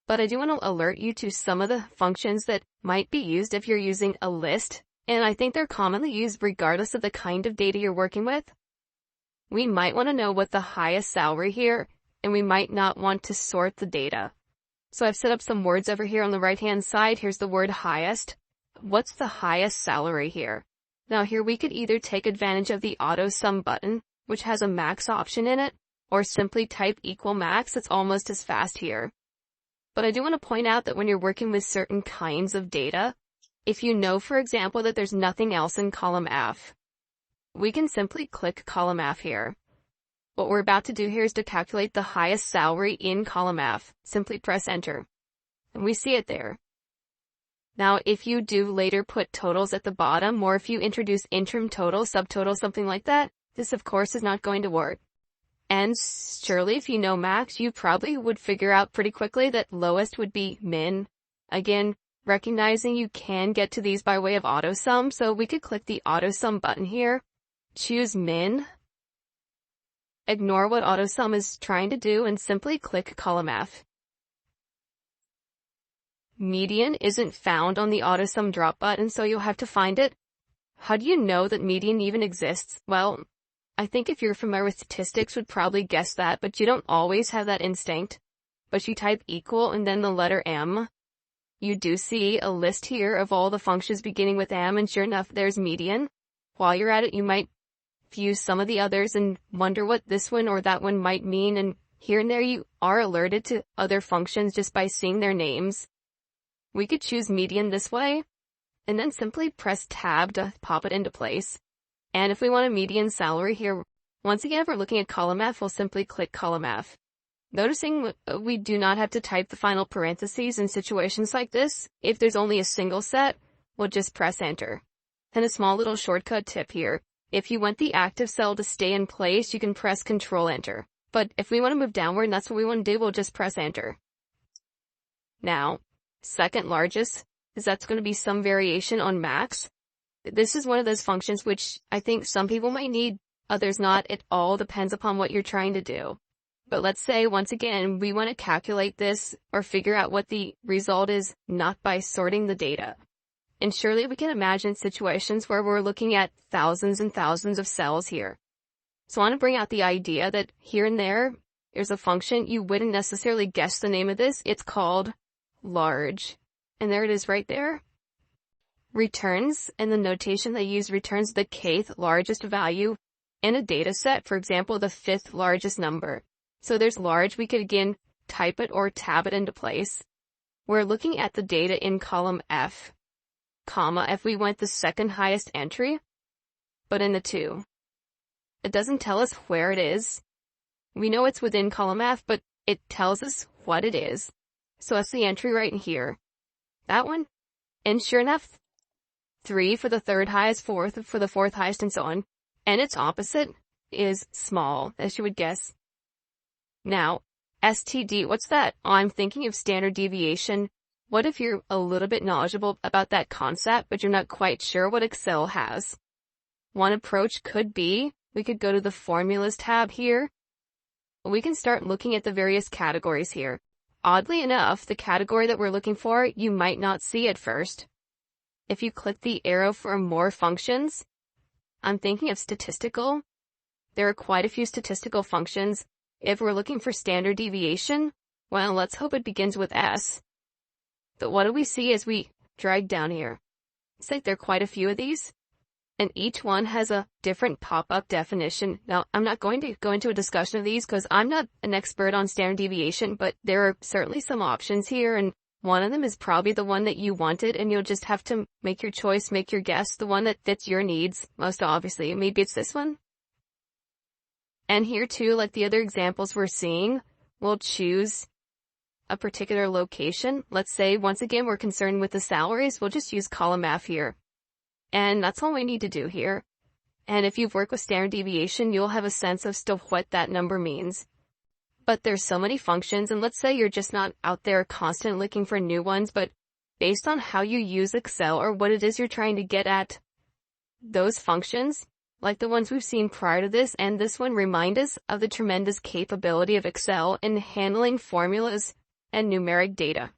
But I do want to alert you to some of the functions that might be used if you're using a list, and I think they're commonly used regardless of the kind of data you're working with. We might want to know what the highest salary here, and we might not want to sort the data. So I've set up some words over here on the right-hand side. Here's the word highest. What's the highest salary here? Now here we could either take advantage of the auto sum button, which has a max option in it, or simply type equal max. It's almost as fast here. But I do want to point out that when you're working with certain kinds of data, if you know, for example, that there's nothing else in column F, we can simply click column F here. What we're about to do here is to calculate the highest salary in column F. Simply press enter. And we see it there. Now, if you do later put totals at the bottom, or if you introduce interim total, subtotal, something like that, this of course is not going to work. And surely if you know max, you probably would figure out pretty quickly that lowest would be min. Again, recognizing you can get to these by way of auto sum, so we could click the auto sum button here, choose min, ignore what auto sum is trying to do, and simply click column F. Median isn't found on the auto sum drop button, so you'll have to find it. How do you know that median even exists? Well, I think if you're familiar with statistics would probably guess that, but you don't always have that instinct. But you type equal and then the letter M. You do see a list here of all the functions beginning with M, and sure enough, there's median. While you're at it, you might view some of the others and wonder what this one or that one might mean, and here and there you are alerted to other functions just by seeing their names. We could choose median this way, and then simply press tab to pop it into place. And if we want a median salary here, once again, if we're looking at column F, we'll simply click column F. Noticing we do not have to type the final parentheses in situations like this. If there's only a single set, we'll just press enter. And a small little shortcut tip here. If you want the active cell to stay in place, you can press Control Enter. But if we want to move downward and that's what we want to do, we'll just press enter. Now, second largest, is that's going to be some variation on max. This is one of those functions which I think some people might need, others not. It all depends upon what you're trying to do. But let's say, once again, we want to calculate this or figure out what the result is not by sorting the data. And surely we can imagine situations where we're looking at thousands and thousands of cells here. So I want to bring out the idea that here and there's a function. You wouldn't necessarily guess the name of this. It's called large. And there it is right there. Returns, and the notation they use returns the kth largest value in a data set, for example, the 5th largest number. So there's large, we could again type it or tab it into place. We're looking at the data in column F, comma, if we went the second highest entry, but in the 2. It doesn't tell us where it is. We know it's within column F, but it tells us what it is. So that's the entry right in here. That one, and sure enough, 3 for the third highest, 4th for the 4th highest, and so on. And its opposite is small, as you would guess. Now, STD, what's that? Oh, I'm thinking of standard deviation. What if you're a little bit knowledgeable about that concept, but you're not quite sure what Excel has? One approach could be, we could go to the Formulas tab here. We can start looking at the various categories here. Oddly enough, the category that we're looking for, you might not see at first. If you click the arrow for more functions, I'm thinking of statistical. There are quite a few statistical functions. If we're looking for standard deviation, well, let's hope it begins with S. But what do we see as we drag down here? It's like there are quite a few of these, and each one has a different pop-up definition. Now, I'm not going to go into a discussion of these because I'm not an expert on standard deviation, but there are certainly some options here, and one of them is probably the one that you wanted, and you'll just have to make your choice, make your guess, the one that fits your needs, most obviously. Maybe it's this one. And here too, like the other examples we're seeing, we'll choose a particular location. Let's say, once again, we're concerned with the salaries. We'll just use column F here. And that's all we need to do here. And if you've worked with standard deviation, you'll have a sense of still what that number means. But there's so many functions, and let's say you're just not out there constantly looking for new ones, but based on how you use Excel or what it is you're trying to get at, those functions, like the ones we've seen prior to this, and this one remind us of the tremendous capability of Excel in handling formulas and numeric data.